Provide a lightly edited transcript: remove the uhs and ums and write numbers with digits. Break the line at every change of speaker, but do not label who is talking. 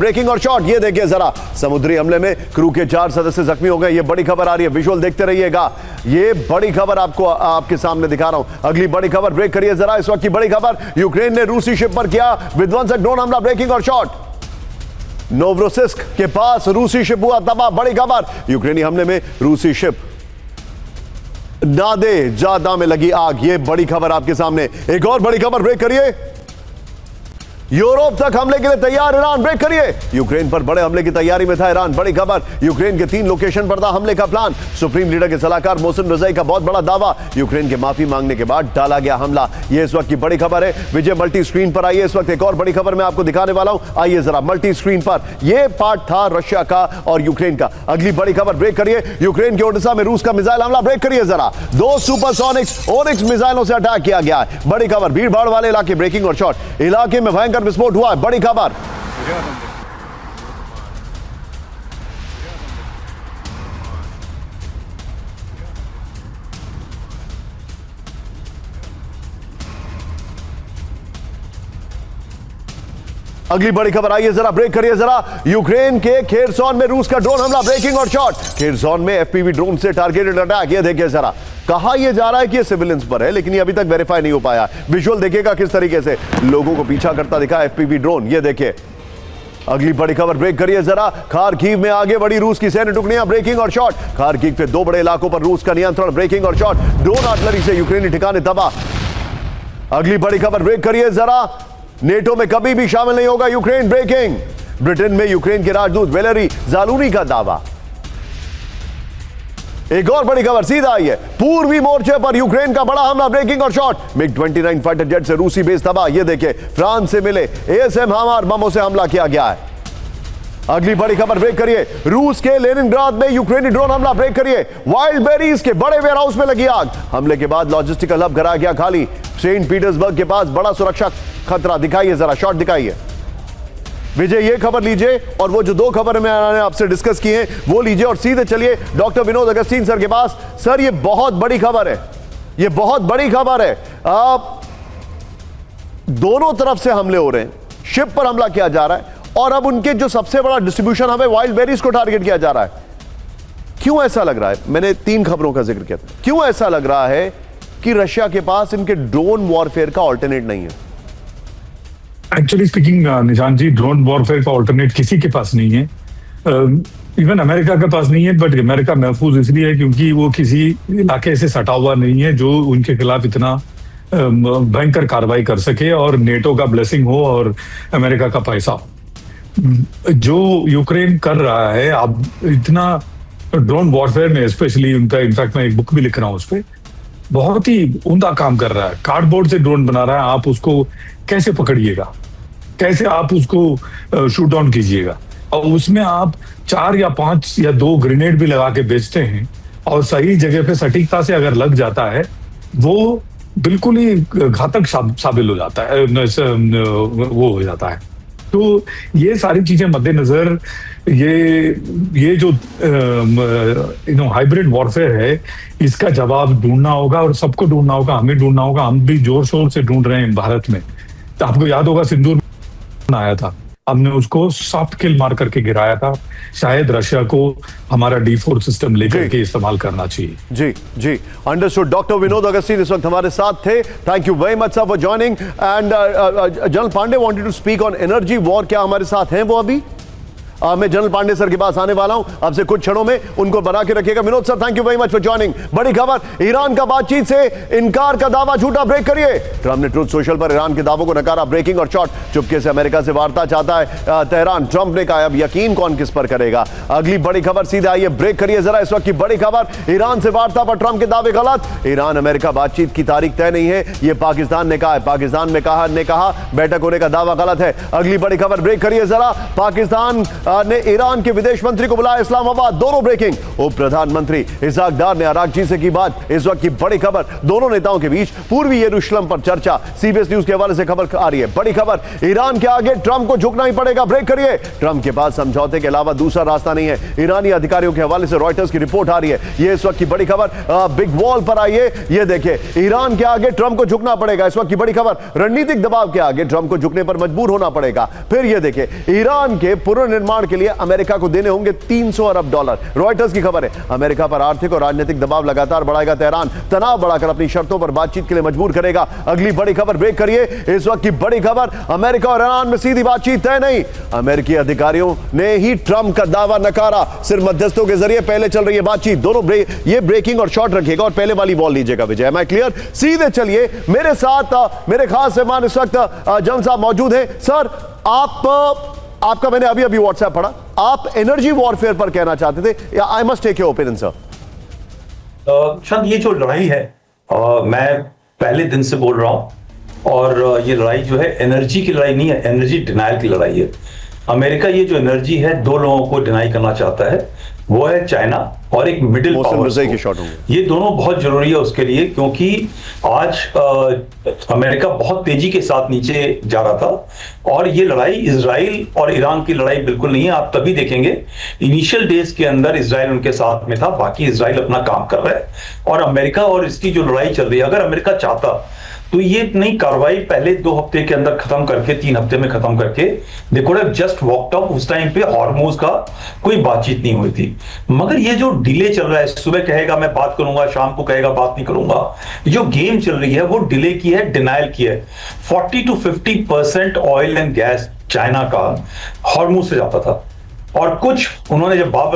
Breaking और shot, ये देखिए जरा, समुद्री हमले में क्रू के 4 सदस्य जख्मी हो गए। ये बड़ी खबर आ रही है, विजुअल देखते रहिएगा। ये बड़ी खबर आपको आपके सामने दिखा रहा हूं। अगली बड़ी खबर, ब्रेक करिए जरा। इस वक्त की बड़ी खबर, यूक्रेन ने रूसी शिप पर किया विध्वंसक ड्रोन हमला। ब्रेकिंग और शॉट, नोवरोसिस्क के पास रूसी शिप हुआ तबाह। बड़ी खबर, यूक्रेनी हमले में रूसी शिप नादे जादा में लगी आग। ये बड़ी खबर आपके सामने। एक और बड़ी खबर, ब्रेक करिए। यूरोप तक हमले के लिए तैयार ईरान। ब्रेक करिए। यूक्रेन पर बड़े हमले की तैयारी में था ईरान। बड़ी खबर, यूक्रेन के 3 लोकेशन पर था हमले का प्लान। सुप्रीम लीडर के सलाहकार मोहसिन रजाई का बहुत बड़ा दावा, यूक्रेन के माफी मांगने के बाद डाला गया हमला। यह इस वक्त की बड़ी खबर है। विजय मल्टी स्क्रीन पर आइए। इस वक्त एक और बड़ी खबर मैं आपको दिखाने वाला हूं। आइए जरा मल्टी स्क्रीन पर। यह पार्ट था रशिया का और यूक्रेन का। अगली बड़ी खबर, ब्रेक करिए। यूक्रेन के ओडेसा में रूस का मिसाइल हमला। ब्रेक करिए जरा। 2 सुपरसोनिक्स ओरिक्स मिसाइलों से अटैक किया गया है। बड़ी खबर, भीड़ भाड़ वाले इलाके। ब्रेकिंग और शॉट, इलाके में भयंकर विस्फोट हुआ है। बड़ी खबर, अगली बड़ी खबर आइए जरा, ब्रेक करिए जरा। यूक्रेन के खेरसॉन में रूस का ड्रोन हमला। ब्रेकिंग और शॉट, खेरसॉन में एफपीवी ड्रोन से टारगेटेड अटैक। ये देखिए जरा, कहा यह जा रहा है कि ये सिविलियंस पर है, लेकिन ये अभी तक वेरीफाई नहीं हो पाया। विजुअल देखिएगा किस तरीके से लोगों को पीछा करता दिखा एफपीवी ड्रोन। ये देखिए अगली बड़ी खबर, ब्रेक करिए जरा। खारकीव में आगे बढ़ी रूस की सैन्य टुकड़ियां। ब्रेकिंग और शॉट, खारकीव के 2 बड़े इलाकों पर रूस का नियंत्रण। ब्रेकिंग और शॉट, ड्रोन आर्टिलरी से यूक्रेनी ठिकाने तबाह। अगली बड़ी खबर, ब्रेक करिए जरा। नेटो में कभी भी शामिल नहीं होगा यूक्रेन। ब्रेकिंग, ब्रिटेन में यूक्रेन के राजदूत वैलेरी ज़ालुनी का दावा। एक और बड़ी खबर सीधा आई है, पूर्वी मोर्चे पर यूक्रेन का बड़ा हमला। ब्रेकिंग और शॉट, मिग 29 फाइटर जेट से रूसी बेस तबाह। ये देखिए, फ्रांस से मिले एएसएम हामार बमों से हमला किया गया है। अगली बड़ी खबर, ब्रेक करिए। रूस के लेनिनग्राद में यूक्रेनी ड्रोन हमला। ब्रेक करिए। वाइल्ड बेरीज के बड़े वेयरहाउस में लगी आग। हमले के बाद लॉजिस्टिकल हब कराया गया खाली। सेंट पीटर्सबर्ग के पास बड़ा सुरक्षा खतरा। दिखाइए जरा, शॉट दिखाइए विजय। ये खबर लीजिए और वो जो 2 खबर मैंने आपसे डिस्कस की हैं वो लीजिए और सीधे चलिए डॉक्टर विनोद अगस्तीन सर के पास। सर, ये बहुत बड़ी खबर है, ये बहुत बड़ी खबर है। दोनों तरफ से हमले हो रहे हैं, शिप पर हमला किया जा रहा है और अब उनके जो सबसे बड़ा डिस्ट्रीब्यूशन हमें वाइल्ड बेरीज को टारगेट किया जा रहा है। क्यों ऐसा लग रहा है? मैंने 3 खबरों का जिक्र किया था। क्यों ऐसा लग रहा है कि रशिया के पास इनके ड्रोन वॉरफेयर का ऑल्टरनेट नहीं है?
एक्चुअली स्पीकिंग निशान जी, ड्रोन वॉरफेयर का ऑल्टरनेट किसी के पास नहीं है। इवन अमेरिका के पास नहीं है, बट अमेरिका महफूज इसलिए है क्योंकि वो किसी इलाके से सटा हुआ नहीं है जो उनके खिलाफ इतना भयंकर कार्रवाई कर सके और नेटो का ब्लेसिंग हो और अमेरिका का पैसा। जो यूक्रेन कर रहा है अब इतना ड्रोन वॉरफेयर में, स्पेशली उनका, इनफैक्ट मैं एक बुक भी लिख रहा हूँ उस पर, बहुत ही उम्दा काम कर रहा है। कार्डबोर्ड से ड्रोन बना रहा है। आप उसको कैसे पकड़िएगा, कैसे आप उसको शूट डाउन कीजिएगा, और उसमें आप 4 या 5 या 2 ग्रेनेड भी लगा के बेचते हैं और सही जगह पे सटीकता से अगर लग जाता है, वो बिल्कुल ही घातक साबित हो जाता है, वो हो जाता है। तो ये सारी चीजें मद्देनजर ये जो हाइब्रिड वॉरफेयर है, इसका जवाब ढूंढना होगा और सबको ढूंढना होगा, हमें ढूंढना होगा। हम भी जोर शोर से ढूंढ रहे हैं भारत में। तो आपको याद होगा सिंदूर में आया था, हमने उसको सॉफ्ट किल मार करके गिराया था। शायद रशिया को हमारा D4 सिस्टम लेकर के इस्तेमाल करना चाहिए।
जी जी, अंडरस्टूड। डॉक्टर विनोद अगस्तीन इस वक्त हमारे साथ थे। Thank you very much sir for joining. And general Pande wanted to speak on energy war. क्या हमारे साथ हैं वो अभी? मैं जनरल पांडे सर के पास आने वाला हूं आपसे कुछ क्षणों में, उनको बना के रखिएगा। Vinod sir, thank you very much for joining. बड़ी खबर, ईरान का बातचीत से इनकार का दावा झूठा। ब्रेक करिए। ट्रंप ने ट्रुथ सोशल पर ईरान के दावों को नकारा। ब्रेकिंग और शॉट, चुपके से अमेरिका से वार्ता चाहता है तेहरान। ट्रंप ने कहा अब यकीन कौन किस पर करेगा। अगली बड़ी खबर सीधे आइए, ब्रेक करिए जरा। इस वक्त की बड़ी खबर, ईरान से वार्ता पर ट्रंप के दावे गलत। ईरान अमेरिका बातचीत की तारीख तय नहीं है, यह पाकिस्तान ने कहा है। पाकिस्तान ने कहा बैठक होने का दावा गलत है। अगली बड़ी खबर, ब्रेक करिए जरा। पाकिस्तान ने ईरान के विदेश मंत्री को बुलाया इस्लामाबाद। दोनों ब्रेकिंग। उप प्रधानमंत्री इसाक डार ने अरागची से की बात। इस वक्त की बड़ी खबर, दोनों नेताओं के बीच पूर्वी यरूशलेम पर चर्चा। सीबीएस न्यूज के हवाले से खबर आ रही है। बड़ी खबर, ईरान के आगे ट्रंप को झुकना ही पड़ेगा। ब्रेक करिए। ट्रंप के पास समझौते के अलावा दूसरा रास्ता नहीं है, ईरानी अधिकारियों के हवाले से रॉयटर्स की रिपोर्ट आ रही है। ये इस वक्त की बड़ी खबर बिग वॉल पर आई है। ये देखिए, ईरान के आगे ट्रंप को झुकना पड़ेगा। इस वक्त की बड़ी खबर, रणनीतिक दबाव के आगे ट्रंप को झुकने पर मजबूर होना पड़ेगा। फिर ये देखिए, ईरान के पुनर्निर्माण के लिए अमेरिका को देने होंगे $300 अरब। रॉयटर्स की खबर है, अमेरिका पर आर्थिक और राजनीतिक दबाव लगातार बढ़ाएगा तेहरान। तनाव बढ़ाकर अपनी शर्तों पर बातचीत के लिए मजबूर करेगा। अगली बड़ी खबर, ब्रेक करिए। इस वक्त की बड़ी खबर, अमेरिका और ईरान में सीधी बातचीत तय नहीं। अमेरिकी अधिकारियों ने ही ट्रंप का दावा नकारा। सिर्फ मध्यस्थों के जरिए पहले चल रही है बातचीत। दोनों ये ब्रेकिंग और शॉर्ट रखिएगा और पहले वाली बॉल लीजिएगा विजय। M I clear? सीधे चलिए, मेरे साथ मेरे खास मेहमान इस वक्त जन साहब मौजूद हैं। सर, आपका मैंने अभी व्हाट्सएप पढ़ा, आप एनर्जी वॉरफेयर पर कहना चाहते थे। I must take your opinion sir.
शायद ये जो लड़ाई है, मैं पहले दिन से बोल रहा हूं, और ये लड़ाई जो है एनर्जी की लड़ाई नहीं है, एनर्जी डिनाइल की लड़ाई है। अमेरिका ये जो एनर्जी है, दो लोगों को डिनाई करना चाहता है, वो है चाइना और एक मिडिल पावर। ये दोनों बहुत जरूरी है उसके लिए, क्योंकि आज अमेरिका बहुत तेजी के साथ नीचे जा रहा था, और ये लड़ाई इजराइल और ईरान की लड़ाई बिल्कुल नहीं है। आप तभी देखेंगे इनिशियल डेज के अंदर इजराइल उनके साथ में था, बाकी इजराइल अपना काम कर रहा है, और अमेरिका और इसकी जो लड़ाई चल रही है, अगर अमेरिका चाहता तो ये नई कार्रवाई पहले 2 हफ्ते के अंदर खत्म करके, 3 हफ्ते में खत्म करके, they could have just walked out. उस टाइम पे हॉर्मोज का कोई बातचीत नहीं हुई थी। मगर ये जो डिले चल रहा है, सुबह कहेगा मैं बात करूंगा, शाम को कहेगा बात नहीं करूंगा, जो गेम चल रही है वो डिले की है, डिनाइल की है। 40 to 50% oil and gas China का हॉर्मोज से जाता था, और कुछ उन्होंने जब बाब